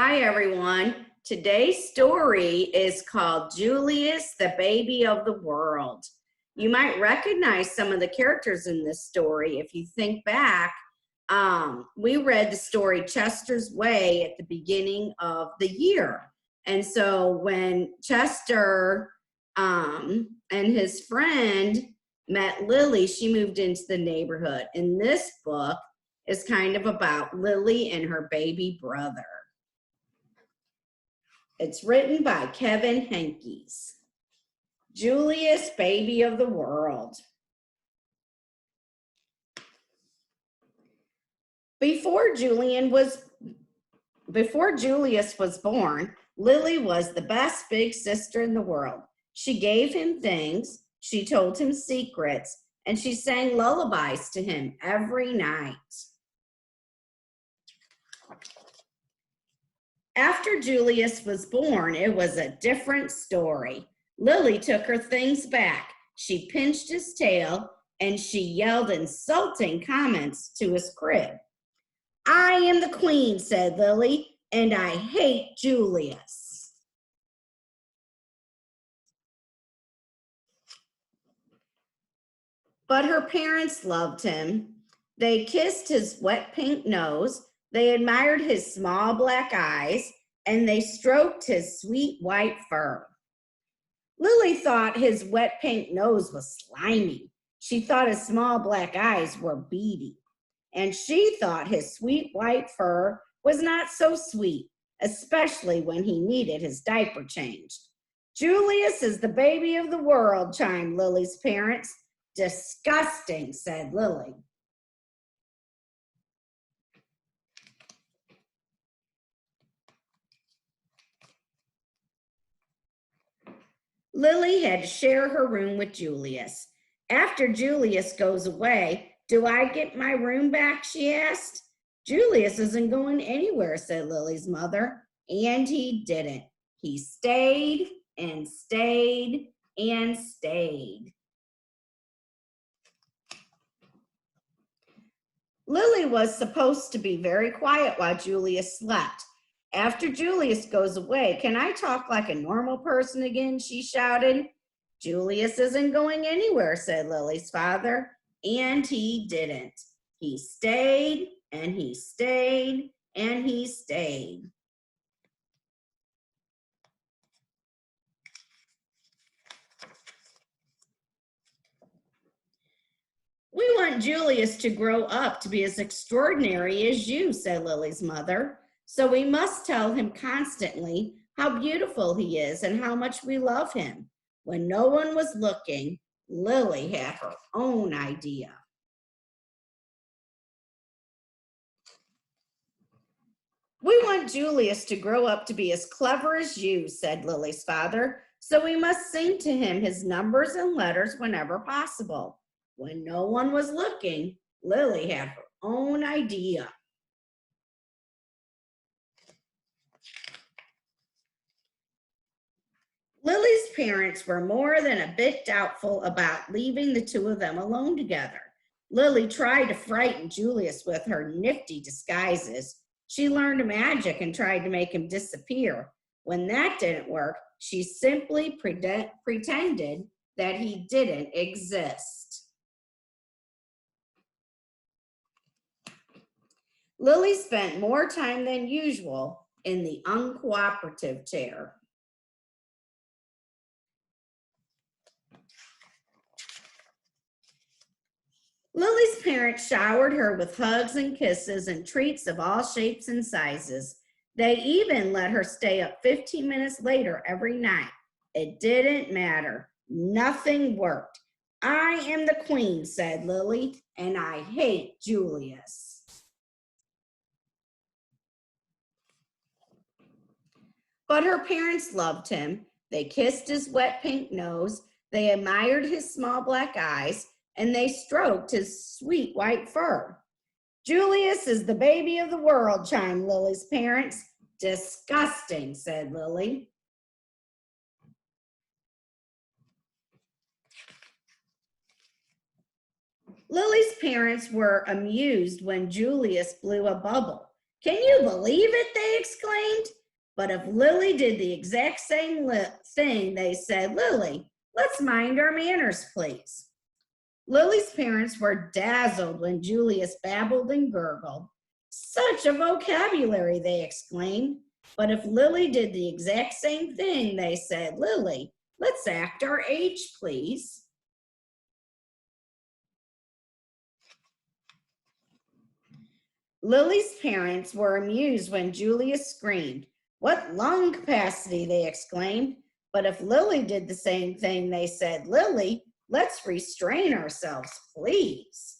Hi, everyone. Today's story is called Julius, the Baby of the World. You might recognize some of the characters in this story. If you think back, we read the story Chester's Way at the beginning of the year. And so when Chester and his friend met Lily, she moved into the neighborhood. And this book is kind of about Lily and her baby brother. It's written by Kevin Henkes. Julius, Baby of the World. Before Julius was born, Lily was the best big sister in the world. She gave him things, she told him secrets, and she sang lullabies to him every night. After Julius was born, it was a different story. Lily took her things back. She pinched his tail and she yelled insulting comments to his crib. "I am the queen," said Lily, "and I hate Julius." But her parents loved him. They kissed his wet pink nose. They admired his small black eyes, and they stroked his sweet white fur. Lily thought his wet pink nose was slimy. She thought his small black eyes were beady. And she thought his sweet white fur was not so sweet, especially when he needed his diaper changed. "Julius is the baby of the world," chimed Lily's parents. "Disgusting," said Lily. Lily had to share her room with Julius. "After Julius goes away, do I get my room back?" she asked. "Julius isn't going anywhere," said Lily's mother. And he didn't. He stayed and stayed and stayed. Lily was supposed to be very quiet while Julius slept. "After Julius goes away, can I talk like a normal person again?" she shouted. "Julius isn't going anywhere," said Lily's father. And he didn't. He stayed and he stayed and he stayed. "We want Julius to grow up to be as extraordinary as you," said Lily's mother. "So we must tell him constantly how beautiful he is and how much we love him." When no one was looking, Lily had her own idea. "We want Julius to grow up to be as clever as you," said Lily's father. "So we must sing to him his numbers and letters whenever possible." When no one was looking, Lily had her own idea. Lily's parents were more than a bit doubtful about leaving the two of them alone together. Lily tried to frighten Julius with her nifty disguises. She learned magic and tried to make him disappear. When that didn't work, she simply pretended that he didn't exist. Lily spent more time than usual in the uncooperative chair. Lily's parents showered her with hugs and kisses and treats of all shapes and sizes. They even let her stay up 15 minutes later every night. It didn't matter. Nothing worked. "I am the queen," said Lily, "and I hate Julius." But her parents loved him. They kissed his wet pink nose. They admired his small black eyes, and they stroked his sweet white fur. "Julius is the baby of the world," chimed Lily's parents. "Disgusting," said Lily. Lily's parents were amused when Julius blew a bubble. Can you believe it? They exclaimed. But if Lily did the exact same thing, they said, Lily, let's mind our manners, please. Lily's parents were dazzled when Julius babbled and gurgled. Such a vocabulary, they exclaimed. But if Lily did the exact same thing, they said, Lily, let's act our age, please. Lily's parents were amused when Julius screamed. What lung capacity, they exclaimed. But if Lily did the same thing, they said, Lily, let's restrain ourselves, please.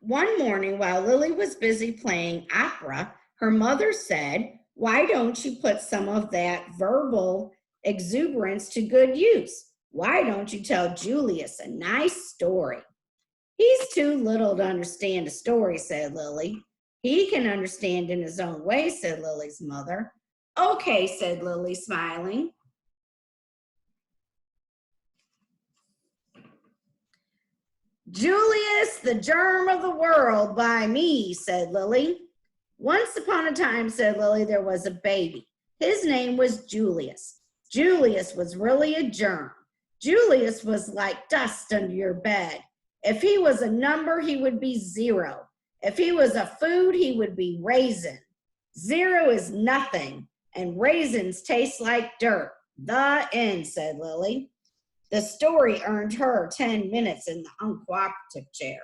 One morning, while Lily was busy playing opera, her mother said, why don't you put some of that verbal exuberance to good use? Why don't you tell Julius a nice story? He's too little to understand a story, said Lily. He can understand in his own way, said Lily's mother. Okay, said Lily, smiling. Julius, the germ of the world by me, said Lily. Once upon a time, said Lily, there was a baby. His name was Julius. Julius was really a germ. Julius was like dust under your bed. If he was a number, he would be 0. If he was a food, he would be raisin. 0 is nothing, and raisins taste like dirt. The end, said Lily. The story earned her 10 minutes in the uncooperative chair.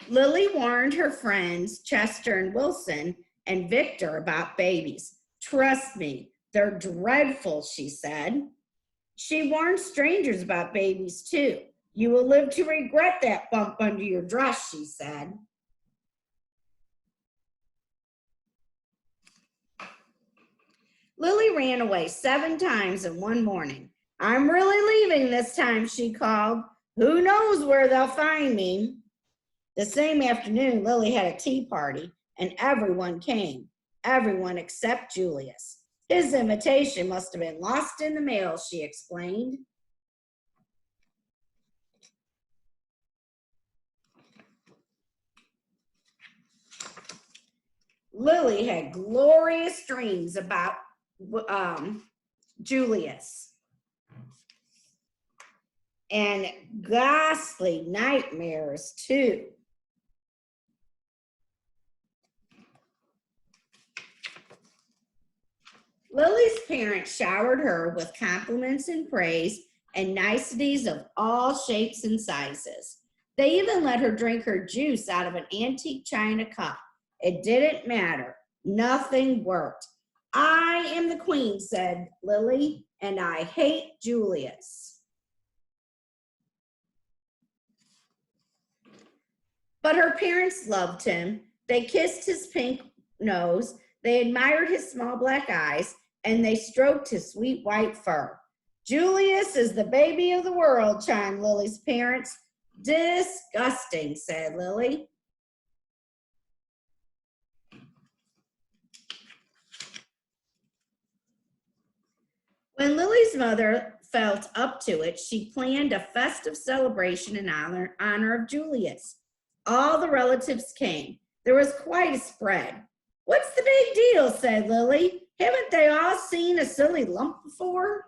Lily warned her friends, Chester and Wilson, and Victor about babies. Trust me, they're dreadful, she said. She warned strangers about babies, too. You will live to regret that bump under your dress, she said. Lily ran away 7 times in one morning. I'm really leaving this time, she called. Who knows where they'll find me? The same afternoon, Lily had a tea party, and everyone came. Everyone except Julius. His invitation must have been lost in the mail, she explained. Lily had glorious dreams about Julius and ghastly nightmares too. Lily's parents showered her with compliments and praise and niceties of all shapes and sizes. They even let her drink her juice out of an antique china cup. It didn't matter. Nothing worked. I am the queen, said Lily, and I hate Julius. But her parents loved him. They kissed his pink nose. They admired his small black eyes, and they stroked his sweet white fur. Julius is the baby of the world, chimed Lily's parents. Disgusting, said Lily. When Lily's mother felt up to it, she planned a festive celebration in honor of Julius. All the relatives came. There was quite a spread. What's the big deal, said Lily. Haven't they all seen a silly lump before?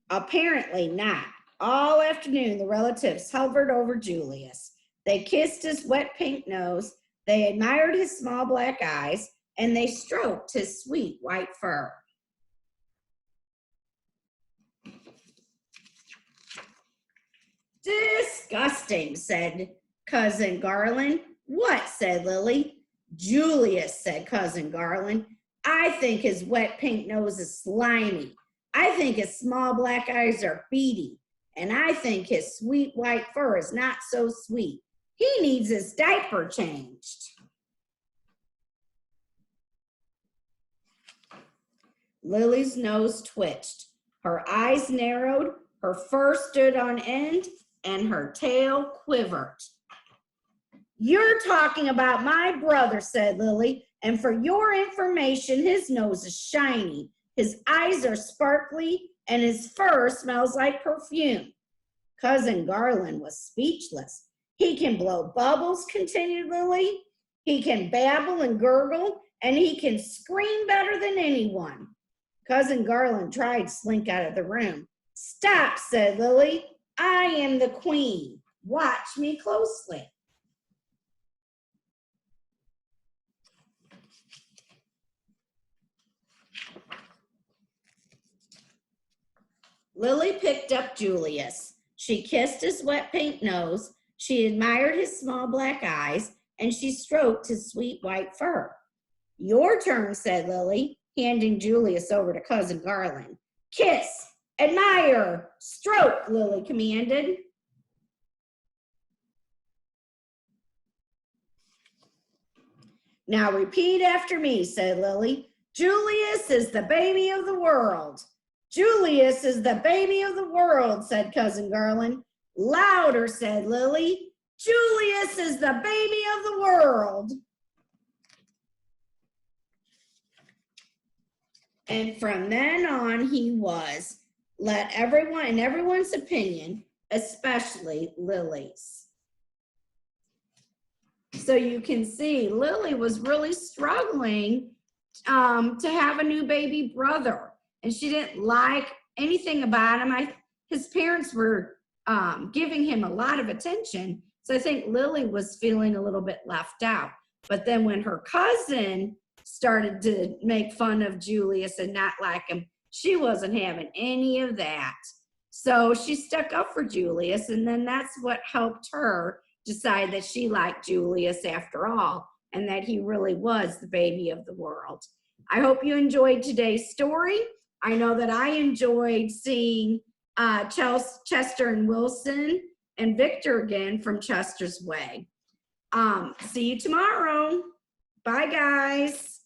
Apparently not. All afternoon, the relatives hovered over Julius. They kissed his wet pink nose, they admired his small black eyes, and they stroked his sweet white fur. Disgusting, said Cousin Garland. What, said Lily. Julius, said Cousin Garland. I think his wet pink nose is slimy. I think his small black eyes are beady. And I think his sweet white fur is not so sweet. He needs his diaper changed. Lily's nose twitched. Her eyes narrowed. Her fur stood on end. and her tail quivered. "You're talking about my brother," said Lily, "and for your information, his nose is shiny, his eyes are sparkly, and his fur smells like perfume." Cousin Garland was speechless. "He can blow bubbles," continued Lily. "He can babble and gurgle, and he can scream better than anyone." Cousin Garland tried to slink out of the room. "Stop," said Lily. "I am the queen. Watch me closely." Lily picked up Julius. She kissed his wet pink nose. She admired his small black eyes, and she stroked his sweet white fur. "Your turn," said Lily, handing Julius over to Cousin Garland. "Kiss, admire, stroke," Lily commanded. "Now repeat after me," said Lily. "Julius is the baby of the world." "Julius is the baby of the world," said Cousin Garland. "Louder," said Lily. "Julius is the baby of the world." And from then on, he was, let everyone, in everyone's opinion, especially Lily's. So you can see Lily was really struggling to have a new baby brother. And she didn't like anything about him. His parents were giving him a lot of attention. So I think Lily was feeling a little bit left out. But then when her cousin started to make fun of Julius and not like him, she wasn't having any of that. So she stuck up for Julius, and then that's what helped her decide that she liked Julius after all, and that he really was the baby of the world. I hope you enjoyed today's story. I know that I enjoyed seeing Chester and Wilson and Victor again from Chester's Way. See you tomorrow. Bye, guys.